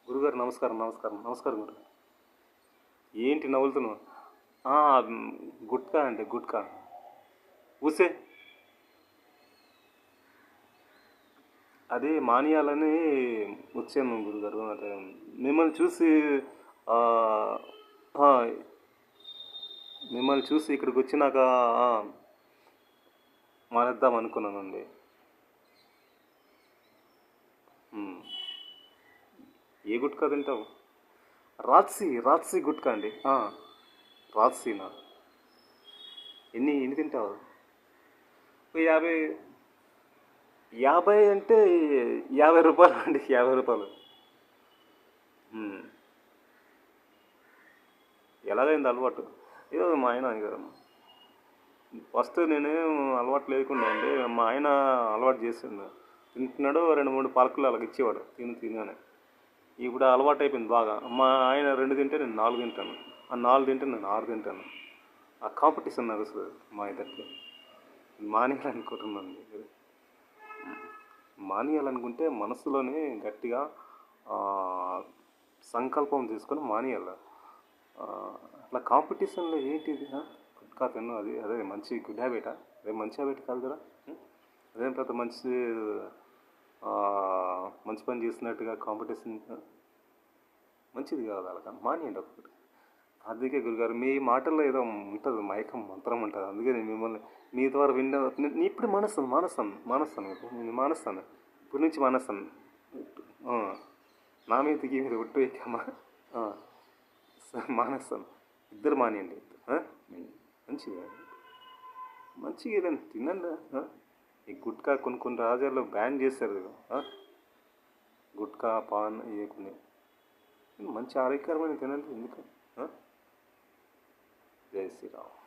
గురుగారు నమస్కారం నమస్కారం నమస్కారం గురు. ఏంటి నవ్వులుతున్నావు? ఆ, గుట్కా అంటే గుట్కా ఊసే. అది మానియాలని వచ్చాను గురుగారు. అంటే మిమ్మల్ని చూసి ఆ, ఆ, మిమ్మల్ని చూసి ఇక్కడికి వచ్చినాక ఆ, మానేద్దాం అనుకున్నానండి. ఉమ్. ఏ గుట్కా తింటావు? రాత్సి గుట్కా అండి. రాత్సీనా? ఎన్ని తింటావు? ఓ యాభై. 50 అంటే 50 రూపాయలు అండి, 50 రూపాయలు. ఉమ్. ఎలాగైంది అలవాటు? ఏదో మా ఆయన ఇక ఫస్ట్ నేనేం అలవాటు లేకుండా అండి, మా ఆయన అలవాటు చేసిండు. తింటున్నాడు, 2 3 పలకలు అలాగ ఇచ్చేవాడు తిని అని. ఇప్పుడు అలవాటు అయిపోయింది బాగా. మా ఆయన 2 తింటే నేను 4 తింటాను, ఆ 4 తింటే నేను 6 తింటాను. ఆ కాంపిటీషన్ నడుస్తుంది మా ఇద్దరికి. మానేయాలనుకుంటున్నాను. మానేయాలనుకుంటే మనసులోనే గట్టిగా ఆ, సంకల్పం తీసుకొని మానేయాలి. ఆ, అట్లా కాంపిటీషన్లో ఏంటిది? గుట్కా తిన్ను, అది అదే మంచి గుడ్ హ్యాబిటా? అదే మంచి హ్యాబిట్ కాదు కదా. ఉం? అదేం పెద్ద మంచి ఆ, మంచి పని చేస్తున్నట్టుగా కాంపిటీషన్ మంచిది కాదు. అలాగా మానేయండి ఒకటి. అందుకే గురుగారు మీ మాటల్లో ఏదో ఉంటుంది, మైకం మంత్రం ఉంటుంది. అందుకే నేను మిమ్మల్ని మీ ద్వారా విన్న ఇప్పుడు మానేస్తాను నేను మానేస్తాను. ఇప్పటి నుంచి మానేస్తాను. ఆ, నా మీద దిగి మీరు ఒట్టు వేయకమ్మా. ఆ, మానేస్తాను. ఇద్దరు మానేయండి. ఆ? మంచిది. మంచిగా ఏదైనా తినండి. ఈ గుట్కా కొన్ని కొన్ని రాజ్యాల్లో బ్యాన్ చేశారు కదా. గుట్కా పాన్ ఇవి కొన్ని. మంచి ఆరోగ్యకరమైన తినండి. ఎందుకు? జై శ్రీరామ్.